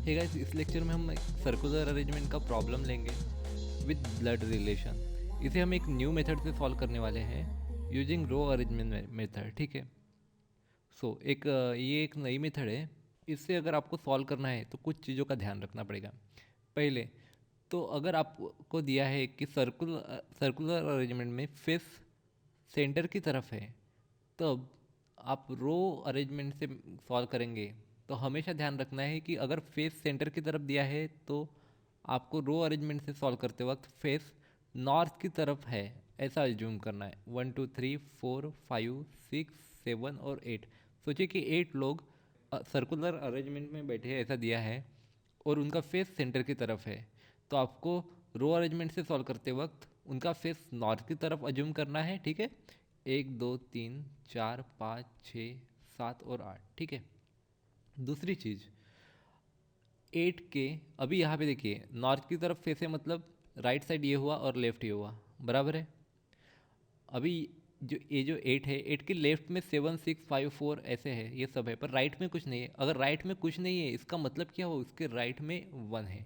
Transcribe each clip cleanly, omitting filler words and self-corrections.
Hey guys, इस lecture में हम एक सर्कुलर अरेंजमेंट का प्रॉब्लम लेंगे विद ब्लड रिलेशन। इसे हम एक न्यू मेथड से सॉल्व करने वाले हैं यूजिंग रो अरेंजमेंट मेथड। ठीक है। ये एक नई मेथड है। इससे अगर आपको सॉल्व करना है तो कुछ चीज़ों का ध्यान रखना पड़ेगा। पहले तो अगर आपको दिया है कि सर्कुलर अरेंजमेंट में फेस सेंटर की तरफ है, तब आप रो अरेंजमेंट से सॉल्व करेंगे तो हमेशा ध्यान रखना है कि अगर फेस सेंटर की तरफ दिया है तो आपको रो अरेंजमेंट से सॉल्व करते वक्त फेस नॉर्थ की तरफ है ऐसा एज्यूम करना है। 1 2 3 4 5 6 7 और 8। सोचिए कि 8 लोग सर्कुलर अरेंजमेंट में बैठे हैं ऐसा दिया है और उनका फेस सेंटर की तरफ है, तो आपको रो अरेंजमेंट से सॉल्व करते वक्त उनका फेस नॉर्थ की तरफ अज्यूम करना है। ठीक है। 1 2 3 4 5 6 7 और 8। ठीक है। दूसरी चीज़, 8 के अभी यहाँ पे देखिए नॉर्थ की तरफ फेस है, मतलब राइट साइड ये हुआ और लेफ्ट ये हुआ, बराबर है। अभी जो 8 है, 8 के लेफ्ट में 7 6 5 4 ऐसे है, ये सब है, पर राइट में कुछ नहीं है। अगर राइट में कुछ नहीं है इसका मतलब क्या हो, उसके राइट में 1 है,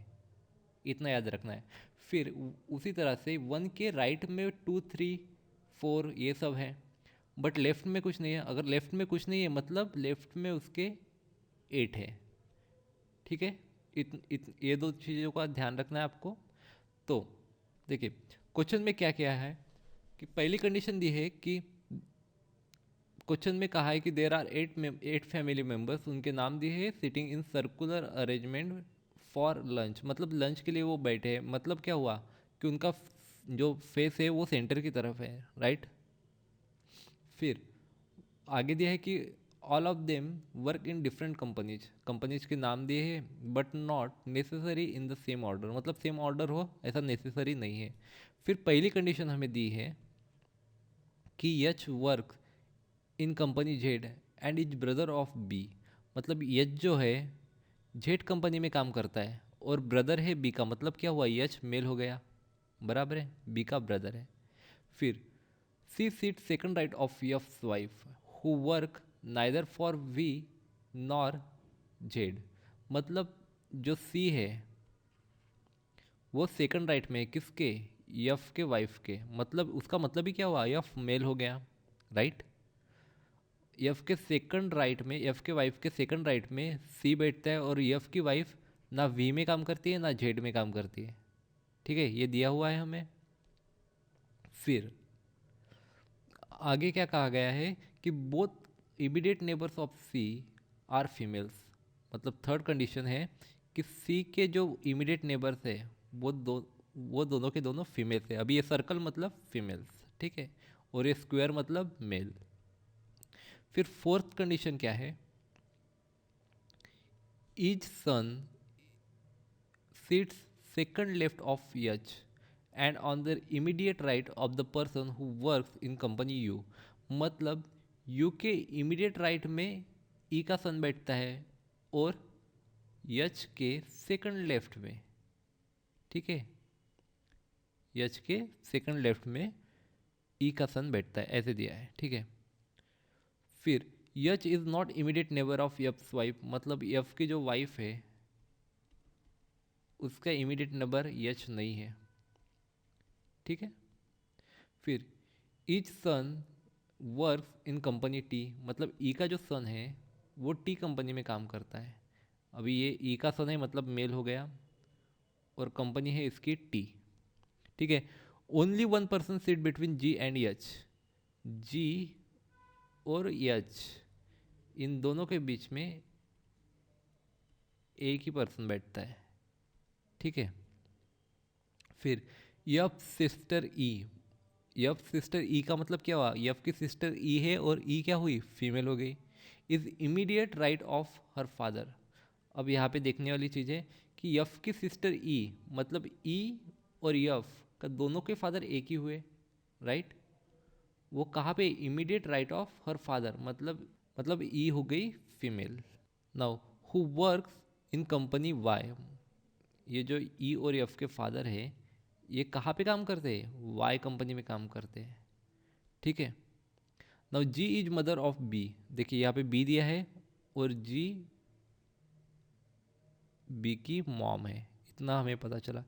इतना याद रखना है। फिर उसी तरह से 1 के राइट में 2 3 4 ये सब है, बट लेफ्ट में कुछ नहीं है। अगर लेफ्ट में कुछ नहीं है मतलब लेफ्ट में उसके 8 है। ठीक है। ये दो चीज़ों का ध्यान रखना है आपको। तो देखिए क्वेश्चन में क्या क्या है कि पहली कंडीशन दी है कि क्वेश्चन में कहा है कि देर आर 8 फैमिली मेम्बर्स, उनके नाम दिए हैं, sitting in circular arrangement for lunch, मतलब लंच के लिए वो बैठे हैं। मतलब क्या हुआ कि उनका जो फेस है वो सेंटर की तरफ है, राइट। फिर आगे दिया है कि all of them work in different companies, companies के नाम दिए हैं but not necessary in the same order, मतलब सेम ऑर्डर हो ऐसा नेसेसरी नहीं है। फिर पहली कंडीशन हमें दी है कि H work in company Z and is brother of B, मतलब यच जो है जेड कंपनी में काम करता है और ब्रदर है बी का, मतलब क्या हुआ, यच मेल हो गया, बराबर है, बी का ब्रदर है। फिर C sit second right of F's wife who work neither for V nor Z, मतलब जो सी है वो सेकंड राइट में है, किसके, यफ के वाइफ के, मतलब उसका मतलब ही क्या हुआ, यफ मेल हो गया, राइट। यफ के सेकंड राइट में, यफ के वाइफ के सेकंड राइट में सी बैठता है और यफ की वाइफ ना वी में काम करती है ना जेड में काम करती है। ठीक है, ये दिया हुआ है हमें। फिर आगे क्या कहा गया है कि both immediate neighbours of C are females, मतलब थर्ड कंडीशन है कि सी के जो इमीडिएट नेबर्स है वो दोनों के दोनों फीमेल्स है। अभी ये सर्कल मतलब फीमेल्स, ठीक है, और ये स्क्वायर मतलब मेल। फिर फोर्थ कंडीशन क्या है, each sun sits second left of H and on the immediate right of the person who works in company U, मतलब U के immediate right में E का सन बैठता है और H के सेकंड लेफ्ट में, ठीक है, H के सेकंड लेफ्ट में E का सन बैठता है, ऐसे दिया है, ठीक है। फिर H is not immediate neighbour of F's wife, मतलब F की जो वाइफ है उसका इमीडिएट नेबर H नहीं है, ठीक है। फिर each son works in company T, मतलब ई का जो सन है वो टी कंपनी में काम करता है। अभी ये ई का सन है मतलब मेल हो गया और कंपनी है इसकी टी, ठीक है। Only one person sit between G and H, G और एच इन दोनों के बीच में एक ही पर्सन बैठता है, ठीक है। फिर यफ सिस्टर ई, यफ सिस्टर ई का मतलब क्या हुआ, यफ की सिस्टर ई है और ई क्या हुई, फीमेल हो गई। Is immediate right of her father. अब यहाँ पे देखने वाली चीज़ है कि यफ की सिस्टर ई, मतलब ई और यफ का दोनों के फादर एक ही हुए, राइट। वो कहाँ पे, immediate right of her father, मतलब ई हो गई female. Now who works in company Y, ये जो ई और एफ के फादर है ये कहाँ पे काम करते हैं, वाई कंपनी में काम करते हैं, ठीक है। Now G is mother of B, देखिए यहाँ पे बी दिया है और जी बी की मॉम है, इतना हमें पता चला।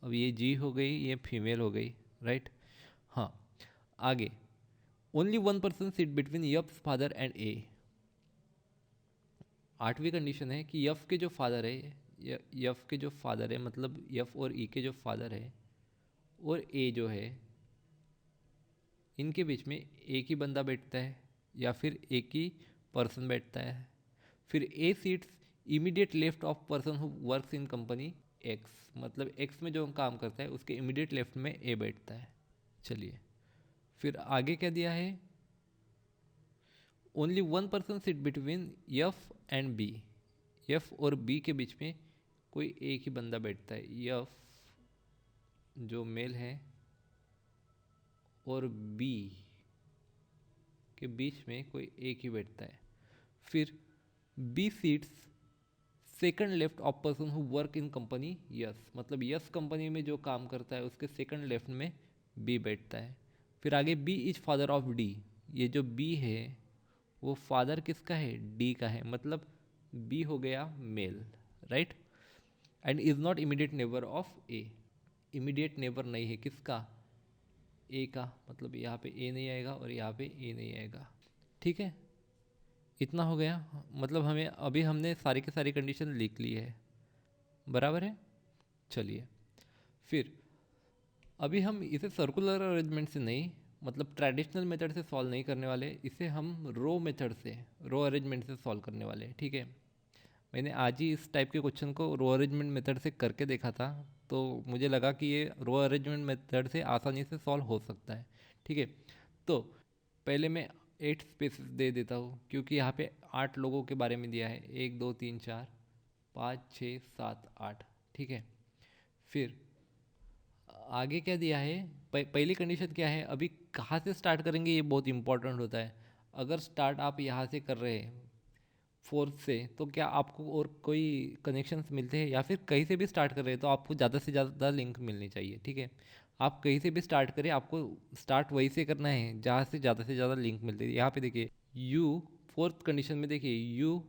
अब ये जी हो गई, ये फीमेल हो गई, राइट। हाँ, आगे only one person sit between F's father and A. आठवीं कंडीशन है कि यफ के जो फादर है, यफ के जो फादर है मतलब यफ और ई के जो फादर है और ए जो है, इनके बीच में एक ही बंदा बैठता है या फिर एक ही पर्सन बैठता है। फिर A sits immediate left of person who works in company X, मतलब एक्स में जो काम करता है उसके इमीडिएट लेफ्ट में ए बैठता है। चलिए फिर आगे क्या दिया है, only one person sit between F and B. F और बी के बीच में कोई एक ही बंदा बैठता है, यफ जो मेल है और बी के बीच में कोई एक ही बैठता है। फिर B seats second left of person who work in company S, मतलब यस कंपनी में जो काम करता है उसके सेकंड लेफ्ट में बी बैठता है। फिर आगे B is father of D, ये जो बी है वो फादर किसका है, डी का है, मतलब बी हो गया male, right. And is not immediate neighbour of A, immediate neighbour नहीं है किसका, ए का, मतलब यहाँ पे ए नहीं आएगा और यहाँ पे ए नहीं आएगा, ठीक है। इतना हो गया, मतलब हमें अभी हमने सारी की सारी कंडीशन लिख ली है, बराबर है। चलिए फिर अभी हम इसे सर्कुलर अरेंजमेंट से नहीं, मतलब ट्रेडिशनल मेथड से सॉल्व नहीं करने वाले, इसे हम रो मेथड से, रो अरेंजमेंट से सॉल्व करने वाले हैं, ठीक है। मैंने आज ही इस टाइप के क्वेश्चन को रो अरेंजमेंट मेथड से करके देखा था, तो मुझे लगा कि ये रो अरेंजमेंट मेथड से आसानी से सॉल्व हो सकता है, ठीक है। तो पहले मैं 8 स्पेसेस दे देता हूँ, क्योंकि यहाँ पे 8 लोगों के बारे में दिया है, 1 2 3 4 5 6 7 8, ठीक है। फिर आगे क्या दिया है, पहली कंडीशन क्या है, अभी कहाँ से स्टार्ट करेंगे ये बहुत इंपॉर्टेंट होता है। अगर स्टार्ट आप यहाँ से कर रहे हैं फोर्थ से, तो क्या आपको और कोई कनेक्शंस मिलते हैं, या फिर कहीं से भी स्टार्ट कर रहे हैं तो आपको ज़्यादा से ज़्यादा लिंक मिलनी चाहिए, ठीक है। आप कहीं से भी स्टार्ट करें, आपको स्टार्ट वहीं से करना है जहाँ से ज़्यादा लिंक मिलते हैं। यहाँ पे देखिए यू, फोर्थ कंडीशन में देखिए यू,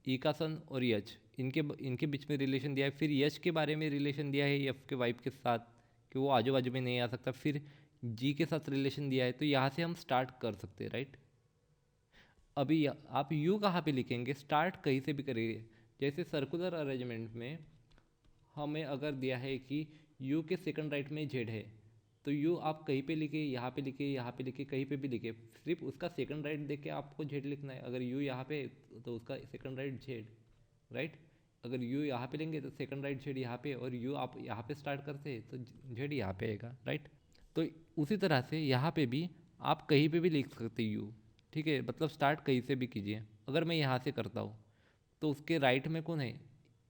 ई का सन और यच, इनके इनके बीच में रिलेशन दिया है। फिर यच के बारे में रिलेशन दिया है एफ के वाइफ के साथ, कि वो आजू बाजू में नहीं आ सकता। फिर जी के साथ रिलेशन दिया है, तो यहाँ से हम स्टार्ट कर सकते हैं, राइट। अभी आप यू कहाँ पे लिखेंगे, स्टार्ट कहीं से भी करेंगे। जैसे सर्कुलर अरेंजमेंट में हमें अगर दिया है कि यू के सेकंड राइट में जेड है, तो यू आप कहीं पे लिखे, यहाँ पे लिखे, यहाँ पे लिखे, कहीं पे भी लिखे, सिर्फ उसका सेकंड राइट देख के आपको जेड लिखना है। अगर यू यहाँ पे तो उसका सेकंड राइट जेड, राइट। अगर यू यहाँ पे लेंगे तो सेकंड राइट जेड यहाँ पे, और यू आप यहाँ पे स्टार्ट करते हैं तो जेड यहाँ पे आएगा, राइट। तो उसी तरह से यहाँ पे भी आप कहीं पे भी लिख सकते यू, ठीक है, मतलब स्टार्ट कहीं से भी कीजिए। अगर मैं यहाँ से करता हूँ तो उसके राइट में कौन है,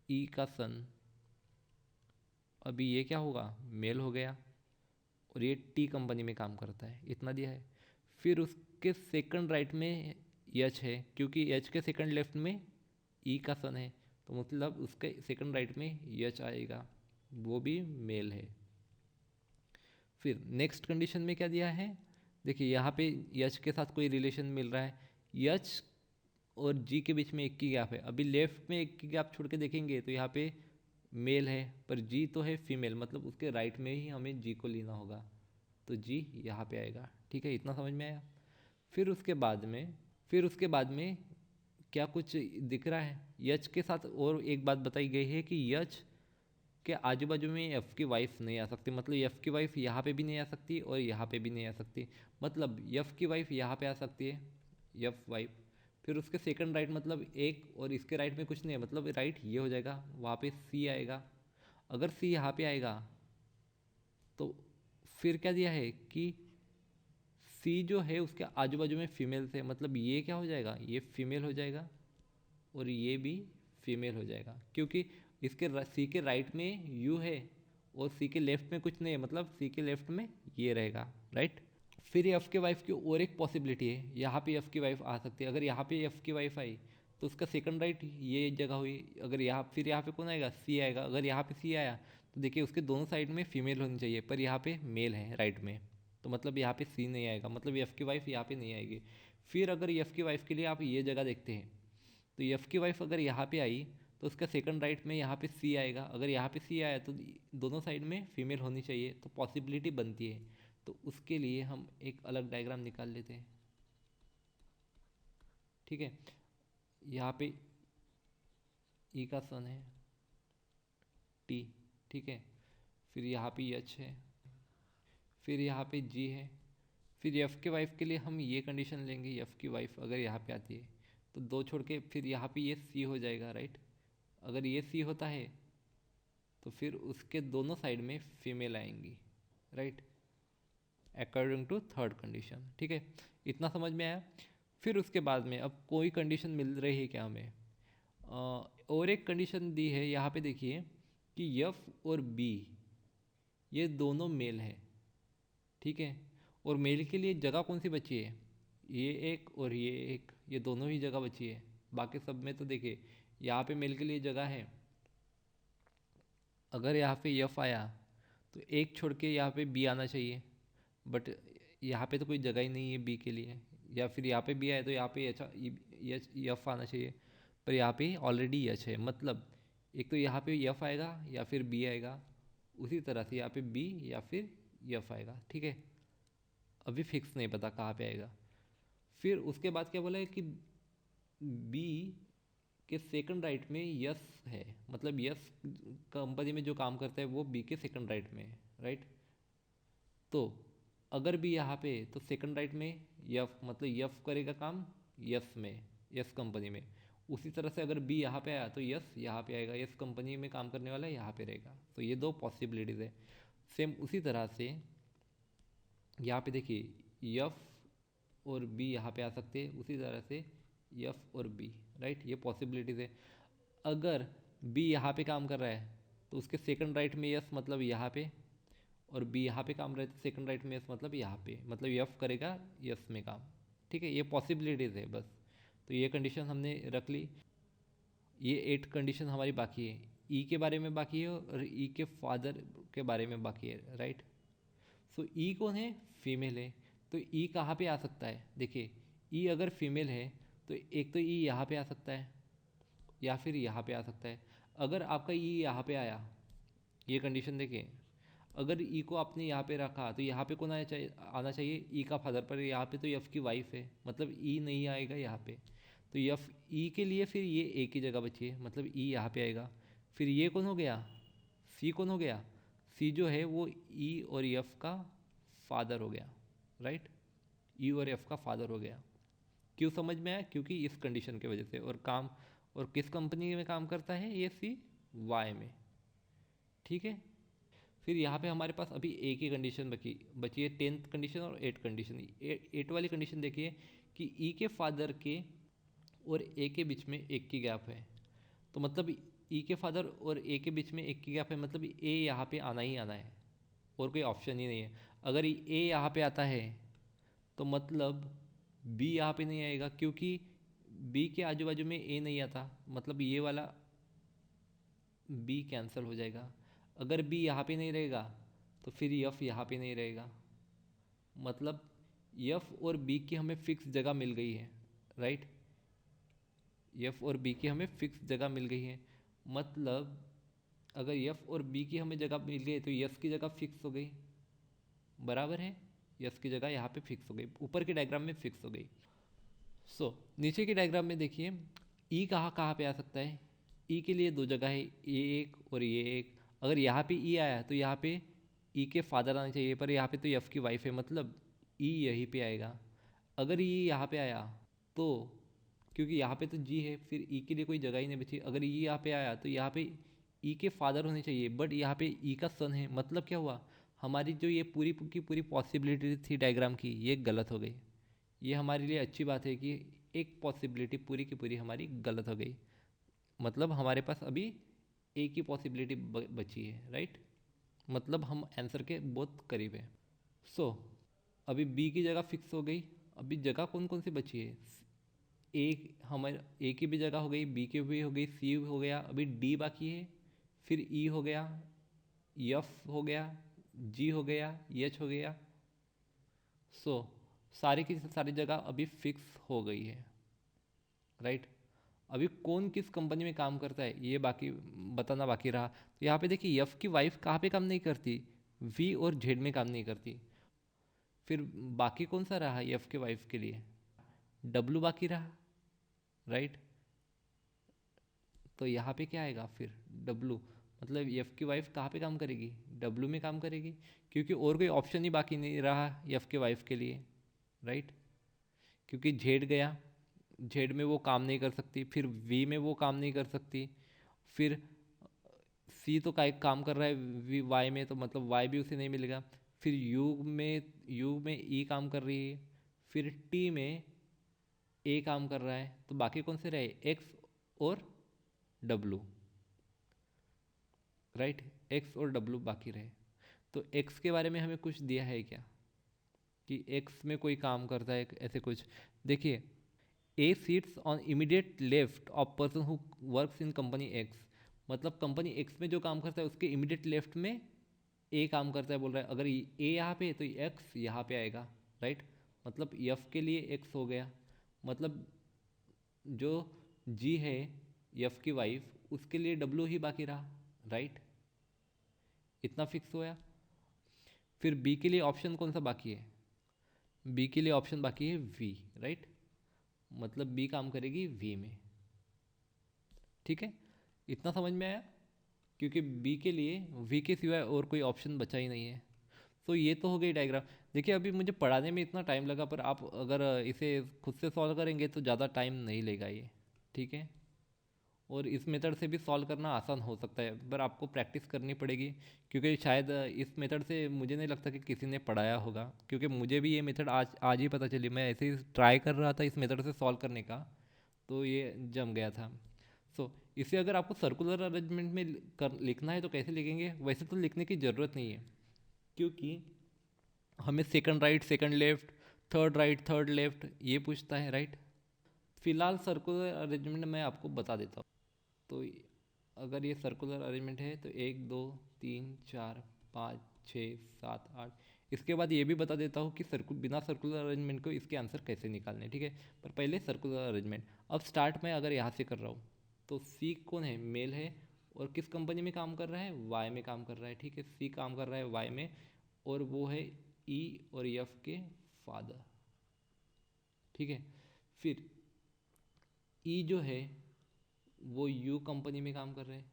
ई का सन, अभी ये क्या होगा, मेल हो गया, और ये टी कंपनी में काम करता है, इतना दिया है। फिर उसके सेकंड राइट में यच है, क्योंकि यच के सेकंड लेफ्ट में ई का सन है, तो मतलब उसके सेकंड राइट में यच आएगा, वो भी मेल है। फिर नेक्स्ट कंडीशन में क्या दिया है, देखिए यहाँ पे यच के साथ कोई रिलेशन मिल रहा है, यच और जी के बीच में एक की गैप है। अभी लेफ्ट में एक की गैप छोड़ के देखेंगे तो यहाँ पे मेल है, पर जी तो है फीमेल, मतलब उसके राइट में ही हमें जी को लेना होगा, तो जी यहाँ पे आएगा, ठीक है, इतना समझ में आया। फिर उसके बाद में क्या कुछ दिख रहा है, यच के साथ और एक बात बताई गई है कि यच के आजू बाजू में एफ की वाइफ नहीं आ सकती, मतलब एफ की वाइफ यहाँ पे भी नहीं आ सकती और यहाँ पे भी नहीं आ सकती, मतलब एफ की वाइफ यहाँ पे आ सकती है, एफ वाइफ। फिर उसके सेकंड राइट मतलब एक, और इसके राइट में कुछ नहीं है, मतलब राइट ये हो जाएगा, वहाँ पे सी आएगा। अगर सी यहाँ पे आएगा तो फिर क्या दिया है कि सी जो है उसके आजू बाजू में फीमेल से, मतलब ये क्या हो जाएगा, ये फीमेल हो जाएगा और ये भी फीमेल हो जाएगा, क्योंकि इसके सी के राइट में यू है और सी के लेफ्ट में कुछ नहीं है, मतलब सी के लेफ्ट में ये रहेगा, राइट। फिर एफ के वाइफ की और एक पॉसिबिलिटी है, यहाँ पे एफ की वाइफ आ सकती है। अगर यहाँ पे एफ की वाइफ आई तो उसका सेकंड राइट ये जगह हुई, अगर यहाँ फिर यहाँ पे कौन आएगा, सी आएगा। अगर यहाँ पे सी आया तो देखिए उसके दोनों साइड में फीमेल होनी चाहिए, पर यहाँ पे मेल है राइट में, तो मतलब यहाँ पे सी नहीं आएगा, मतलब एफ की वाइफ यहाँ पे नहीं आएगी। फिर अगर एफ की वाइफ के लिए आप ये जगह देखते हैं, तो एफ की वाइफ अगर यहाँ पे आई तो उसका सेकंड राइट में यहाँ पे सी आएगा। अगर यहाँ पे सी आया तो दोनों साइड में फीमेल होनी चाहिए, तो पॉसिबिलिटी बनती है। तो उसके लिए हम एक अलग डायग्राम निकाल लेते हैं। ठीक है, यहाँ पे ई का सन है टी, ठीक है, फिर यहाँ पे एच है, फिर यहाँ पे जी है, फिर एफ़ के वाइफ के लिए हम ये कंडीशन लेंगे, एफ़ की वाइफ अगर यहाँ पे आती है तो दो छोड़ के फिर यहाँ पे ये सी हो जाएगा, राइट। अगर ये सी होता है तो फिर उसके दोनों साइड में फीमेल आएंगी, right, according to third condition. ठीक है, इतना समझ में आया। फिर उसके बाद में अब कोई कंडीशन मिल रही है क्या हमें? और एक कंडीशन दी है यहाँ पे, देखिए कि एफ और बी ये दोनों मेल है, ठीक है, और मेल के लिए जगह कौन सी बची है? ये एक और ये एक, ये दोनों ही जगह बची है। बाकी सब में तो देखिए यहाँ पे मेल के लिए जगह है। अगर यहाँ पे एफ आया तो एक छोड़ के यहाँ पे बी आना चाहिए, बट यहाँ पे तो कोई जगह ही नहीं है बी के लिए। या फिर यहाँ पे बी आए तो यहाँ पे एच एफ आना चाहिए, पर यहाँ पे ऑलरेडी एच है, मतलब एक तो यहाँ पे एफ आएगा या फिर बी आएगा, उसी तरह से यहाँ पे बी या फिर एफ आएगा। ठीक है, अभी फिक्स नहीं पता कहाँ पे आएगा। फिर उसके बाद क्या बोला है कि बी के सेकंड राइट में यस है, मतलब यस कंपनी में जो काम करता है वो बी के सेकंड राइट में है, राइट। तो अगर बी यहाँ पे तो सेकंड राइट में यफ, मतलब यफ करेगा काम यस में, यस कंपनी में। उसी तरह से अगर बी यहाँ पे आया तो यस यहाँ पे आएगा, यस कंपनी में काम करने वाला यहाँ पे रहेगा। तो ये दो पॉसिबिलिटीज़ है। सेम उसी तरह से यहाँ पे देखिए यफ और बी यहाँ पे आ सकते हैं, उसी तरह से यफ और बी, राइट, ये पॉसिबिलिटीज़ है। अगर बी यहाँ पे काम कर रहा है तो उसके सेकंड राइट में यस मतलब यहाँ पे, और बी यहाँ पे काम रहे तो सेकंड राइट में यस मतलब यहाँ पे, मतलब यफ करेगा यस में काम। ठीक है, ये पॉसिबिलिटीज़ है बस। तो ये कंडीशन हमने रख ली। ये 8 कंडीशन हमारी बाकी है, ई के बारे में बाकी है और ई के फादर के बारे में बाकी है, राइट। सो ई कौन है? फीमेल है। तो ई कहाँ पे आ सकता है? देखिए ई अगर फीमेल है तो एक तो ई यहाँ पे आ सकता है या फिर यहाँ पे आ सकता है। अगर आपका ई यहाँ पे आया, ये कंडीशन देखिए, अगर ई को आपने यहाँ पे रखा तो यहाँ पे कौन आना चाहिए? ई का फादर, पर यहाँ पे तो एफ की वाइफ है, मतलब ई नहीं आएगा यहाँ पे। तो एफ ई के लिए फिर ये ए की जगह बची है, मतलब ई यहाँ पे आएगा। फिर ये कौन हो गया? सी कौन हो गया? सी जो है वो ई और एफ का फादर हो गया, राइट। ई और एफ का फादर हो गया। क्यों समझ में आया? क्योंकि इस कंडीशन की वजह से। और काम, और किस कंपनी में काम करता है ये? सी वाई में, ठीक है। फिर यहाँ पे हमारे पास अभी एक ही कंडीशन बची है, 10th कंडीशन और 8 कंडीशन। 8 वाली कंडीशन देखिए कि ई के फादर के और ए के बीच में एक की गैप है। तो मतलब ई के फादर और ए के बीच में एक की गैप है, मतलब ए यहाँ पे आना ही आना है, और कोई ऑप्शन ही नहीं है। अगर ए यहाँ पे आता है तो मतलब बी यहाँ पे नहीं आएगा, क्योंकि बी के आजू बाजू में ए नहीं आता, मतलब ये वाला बी कैंसिल हो जाएगा। अगर बी यहाँ पे नहीं रहेगा तो फिर यफ यहाँ पे नहीं रहेगा, मतलब यफ और बी की हमें फिक्स जगह मिल गई है, राइट। यफ और बी की हमें फिक्स जगह मिल गई है, मतलब अगर यफ और बी की हमें जगह मिल गई तो यस की जगह फिक्स हो गई, बराबर है। यस की जगह यहाँ पे फिक्स हो गई, ऊपर के डायग्राम में फिक्स हो गई। नीचे के डायग्राम में देखिए ई कहाँ कहाँ पे आ सकता है? ई के लिए दो जगह है, ये एक और ये एक। अगर यहाँ पे ई आया तो यहाँ पे ई के फादर आना चाहिए, पर यहाँ पे तो एफ की वाइफ है, मतलब ई यहीं पे आएगा। अगर ई यहाँ पे आया तो, क्योंकि यहाँ पे तो जी है, फिर ई के लिए कोई जगह ही नहीं बची। अगर ई यहाँ पे आया तो यहाँ पे ई के फादर होने चाहिए, बट यहाँ पे ई का सन है, मतलब क्या हुआ? हमारी जो ये पूरी की पूरी पॉसिबिलिटी थी डायग्राम की, ये गलत हो गई। ये हमारे लिए अच्छी बात है कि एक पॉसिबिलिटी पूरी की पूरी हमारी गलत हो गई, मतलब हमारे पास अभी एक ही पॉसिबिलिटी बची है, राइट। मतलब हम आंसर के बहुत करीब हैं। अभी बी की जगह फिक्स हो गई। अभी जगह कौन कौन सी बची है? ए, हमारे ए की भी जगह हो गई, बी की भी हो गई, सी हो गया, अभी डी बाकी है, फिर ई हो गया, एफ हो गया, जी हो गया, एच हो गया। सारी की सारी जगह अभी फिक्स हो गई है, राइट। अभी कौन किस कंपनी में काम करता है ये बाकी बताना बाकी रहा। तो यहाँ पे देखिए यफ की वाइफ कहाँ पे काम नहीं करती, वी और जेड में काम नहीं करती। फिर बाकी कौन सा रहा यफ के वाइफ के लिए, डब्लू बाकी रहा, राइट। तो यहाँ पे क्या आएगा फिर, डब्लू, मतलब एफ की वाइफ कहाँ पे काम करेगी, डब्लू में काम करेगी, क्योंकि और कोई ऑप्शन ही बाकी नहीं रहा एफ के वाइफ के लिए, राइट। क्योंकि जेड गया, जेड में वो काम नहीं कर सकती, फिर वी में वो काम नहीं कर सकती, फिर सी तो का काम कर रहा है वी वाई में, तो मतलब वाई भी उसे नहीं मिलेगा। फिर यू में ई काम कर रही है, फिर टी में ए काम कर रहा है, तो बाकी कौन से रहे, एक्स और डब्लू, राइट। एक्स और डब्लू बाकी रहे। तो एक्स के बारे में हमें कुछ दिया है क्या, कि एक्स में कोई काम करता है ऐसे कुछ। देखिए A sits on immediate left of person who works in company X, मतलब कंपनी एक्स में जो काम करता है उसके इमीडिएट लेफ्ट में ए काम करता है बोल रहा है। अगर ए यहाँ पे है तो एक्स यहाँ पे आएगा, राइट। मतलब एफ के लिए एक्स हो गया, मतलब जो जी है एफ की वाइफ उसके लिए डब्लू ही बाकी रहा, राइट। इतना फिक्स होया। फिर बी के लिए ऑप्शन कौन सा बाकी है, बी के लिए ऑप्शन बाकी है वी, राइट। मतलब बी काम करेगी वी में, ठीक है। इतना समझ में आया, क्योंकि बी के लिए वी के सिवाय और कोई ऑप्शन बचा ही नहीं है। तो ये तो हो गई डायग्राम। देखिए अभी मुझे पढ़ाने में इतना टाइम लगा, पर आप अगर इसे खुद से सॉल्व करेंगे तो ज़्यादा टाइम नहीं लेगा ये, ठीक है। और इस मेथड से भी सॉल्व करना आसान हो सकता है, पर आपको प्रैक्टिस करनी पड़ेगी, क्योंकि शायद इस मेथड से मुझे नहीं लगता कि किसी ने पढ़ाया होगा, क्योंकि मुझे भी ये मेथड आज आज ही पता चली। मैं ऐसे ही ट्राई कर रहा था इस मेथड से सॉल्व करने का, तो ये जम गया था। इसे अगर आपको सर्कुलर अरेंजमेंट में लिखना है तो कैसे लिखेंगे, वैसे तो लिखने की ज़रूरत नहीं है, क्योंकि हमें second right second left, third right third left ये पूछता है, राइट। फिलहाल सर्कुलर अरेंजमेंट मैं आपको बता देता हूँ। तो अगर ये सर्कुलर अरेंजमेंट है तो 1 2 3 4 5 6 7 8, इसके बाद ये भी बता देता हूँ कि बिना सर्कुलर अरेंजमेंट को इसके आंसर कैसे निकालने, ठीक है। पर पहले सर्कुलर अरेंजमेंट। अब स्टार्ट मैं अगर यहाँ से कर रहा हूँ तो सी कौन है, मेल है, और किस कंपनी में काम कर रहा है, वाई में काम कर रहा है, ठीक है। सी काम कर रहा है वाई में, और वो है ई और एफ के फादर, ठीक है। फिर ई जो है वो यू कंपनी में काम कर रहे हैं।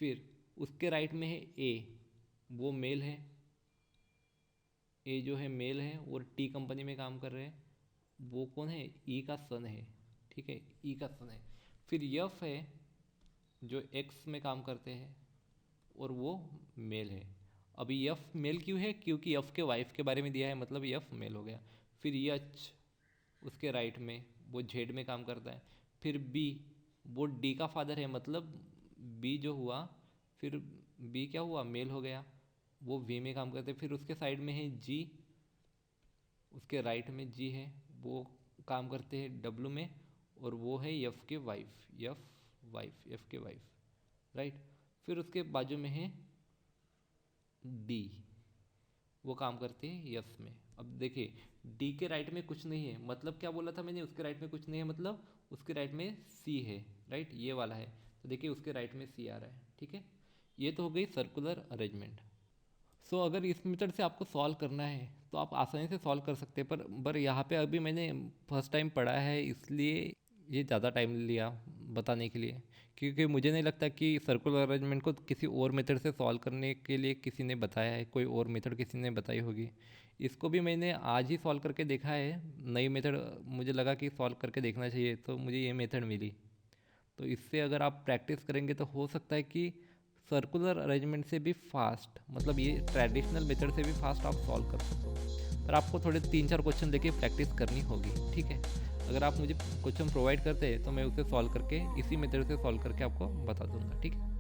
फिर उसके राइट में है ए, वो मेल है, ए जो है मेल है और टी कंपनी में काम कर रहे हैं, वो कौन है, ई का सन है, ठीक है, ई का सन है। फिर यफ है जो एक्स में काम करते हैं और वो मेल है। अभी यफ मेल क्यों है, क्योंकि यफ के वाइफ के बारे में दिया है, मतलब यफ मेल हो गया। फिर यच उसके राइट में, वो जेड में काम करता है। फिर बी, वो डी का फादर है, मतलब बी जो हुआ, फिर बी क्या हुआ, मेल हो गया, वो वी में काम करते हैं। फिर उसके साइड में है जी, उसके राइट में जी है, वो काम करते हैं डब्लू में, और वो है एफ के वाइफ, एफ के वाइफ, राइट। फिर उसके बाजू में है डी, वो काम करते हैं यस में। अब देखिए डी के राइट में कुछ नहीं है, मतलब क्या बोला था मैंने, उसके राइट में कुछ नहीं है, मतलब उसके राइट में सी है, राइट, ये वाला है। तो देखिए उसके राइट में सी आ रहा है, ठीक है। ये तो हो गई सर्कुलर अरेंजमेंट। अगर इस मेथड से आपको सॉल्व करना है तो आप आसानी से सॉल्व कर सकते हैं, पर यहाँ पे अभी मैंने फर्स्ट टाइम पढ़ा है, इसलिए ये ज़्यादा टाइम लिया बताने के लिए, क्योंकि मुझे नहीं लगता कि सर्कुलर अरेंजमेंट को किसी और मेथड से सॉल्व करने के लिए किसी ने बताया है, कोई और मेथड किसी ने बताई होगी। इसको भी मैंने आज ही सॉल्व करके देखा है, नई मेथड मुझे लगा कि सॉल्व करके देखना चाहिए, तो मुझे ये मेथड मिली। तो इससे अगर आप प्रैक्टिस करेंगे तो हो सकता है कि सर्कुलर अरेंजमेंट से भी फास्ट, मतलब ये ट्रेडिशनल मेथड से भी फास्ट आप सॉल्व कर सकते हो। पर आपको थोड़े 3-4 क्वेश्चन लेके प्रैक्टिस करनी होगी, ठीक है। अगर आप मुझे क्वेश्चन प्रोवाइड करते हैं तो मैं उसे सॉल्व करके इसी मेथड से सॉल्व करके आपको बता दूंगा, ठीक है।